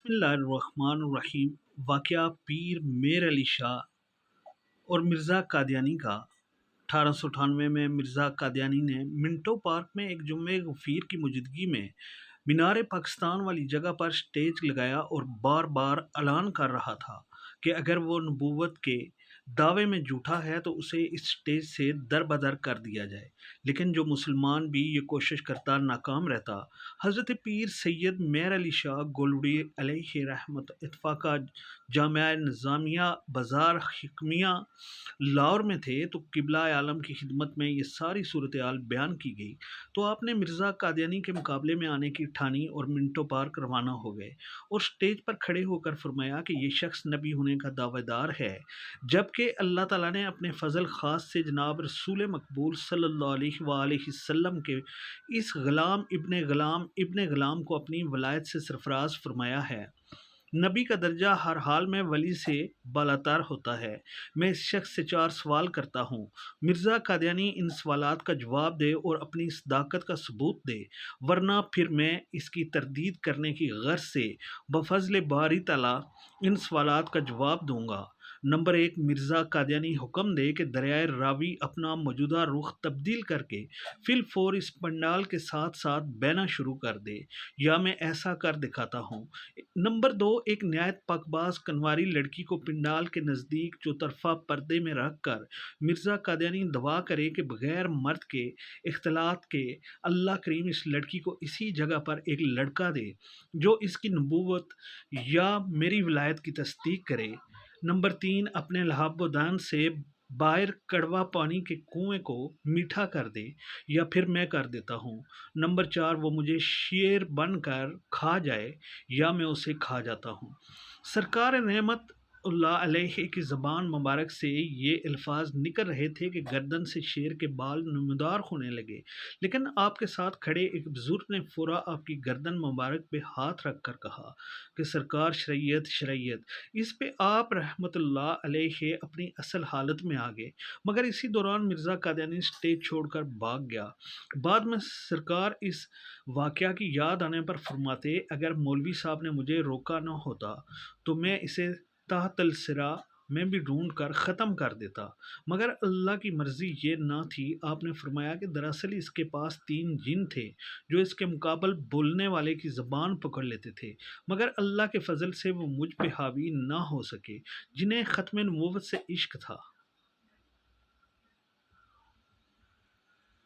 بسم اللہ الرحمن الرحیم۔ واقعہ پیر میر علی شاہ اور مرزا قادیانی کا۔ 1898 میں مرزا قادیانی نے منٹو پارک میں ایک جمعہ غفیر کی موجودگی میں مینار پاکستان والی جگہ پر سٹیج لگایا اور بار بار اعلان کر رہا تھا کہ اگر وہ نبوت کے دعوے میں جھوٹا ہے تو اسے اس سٹیج سے دربدر کر دیا جائے، لیکن جو مسلمان بھی یہ کوشش کرتا ناکام رہتا۔ حضرت پیر سید میر علی شاہ گولوڑی علیہ رحمت اتفاقہ جامعہ نظامیہ بازار حکمیہ لاہور میں تھے تو قبلہ عالم کی خدمت میں یہ ساری صورتحال بیان کی گئی تو آپ نے مرزا قادیانی کے مقابلے میں آنے کی ٹھانی اور منٹو پارک روانہ ہو گئے اور سٹیج پر کھڑے ہو کر فرمایا کہ یہ شخص نبی ہونے کا دعوے دار ہے، جبکہ اللہ تعالیٰ نے اپنے فضل خاص سے جناب رسول مقبول صلی اللہ علیہ وآلہ وسلم کے اس غلام ابن غلام کو اپنی ولایت سے سرفراز فرمایا ہے۔ نبی کا درجہ ہر حال میں ولی سے بالاتر ہوتا ہے۔ میں اس شخص سے 4 سوال کرتا ہوں۔ مرزا قادیانی ان سوالات کا جواب دے اور اپنی صداقت کا ثبوت دے، ورنہ پھر میں اس کی تردید کرنے کی غرض سے بفضل باری تعالیٰ ان سوالات کا جواب دوں گا۔ نمبر 1، مرزا قادیانی حکم دے کہ دریائے راوی اپنا موجودہ رخ تبدیل کر کے فی الفور اس پنڈال کے ساتھ ساتھ بہنا شروع کر دے، یا میں ایسا کر دکھاتا ہوں۔ نمبر 2، ایک نہایت پاکباز کنواری لڑکی کو پنڈال کے نزدیک چوطرفہ پردے میں رکھ کر مرزا قادیانی دعا کرے کہ بغیر مرد کے اختلاط کے اللہ کریم اس لڑکی کو اسی جگہ پر ایک لڑکا دے جو اس کی نبوت یا میری ولایت کی تصدیق کرے۔ نمبر 3، اپنے لہاب و دہن سے باہر کڑوا پانی کے کنویں کو میٹھا کر دے، یا پھر میں کر دیتا ہوں۔ نمبر 4، وہ مجھے شیر بن کر کھا جائے یا میں اسے کھا جاتا ہوں۔ سرکار رحمت اللہ علیہ کی زبان مبارک سے یہ الفاظ نکل رہے تھے کہ گردن سے شیر کے بال نمودار ہونے لگے، لیکن آپ کے ساتھ کھڑے ایک بزرگ نے فورا آپ کی گردن مبارک پہ ہاتھ رکھ کر کہا کہ سرکار شریعت شریعت۔ اس پہ آپ رحمت اللہ علیہ اپنی اصل حالت میں آ گئے، مگر اسی دوران مرزا قادیانی سٹیج چھوڑ کر بھاگ گیا۔ بعد میں سرکار اس واقعہ کی یاد آنے پر فرماتے، اگر مولوی صاحب نے مجھے روکا نہ ہوتا تو میں اسے تحت الثرى میں بھی ڈھونڈ کر ختم کر دیتا، مگر اللہ کی مرضی یہ نہ تھی۔ آپ نے فرمایا کہ دراصل اس کے پاس 3 جن تھے جو اس کے مقابل بولنے والے کی زبان پکڑ لیتے تھے، مگر اللہ کے فضل سے وہ مجھ پہ حاوی نہ ہو سکے، جنہیں ختم نبوت سے عشق تھا۔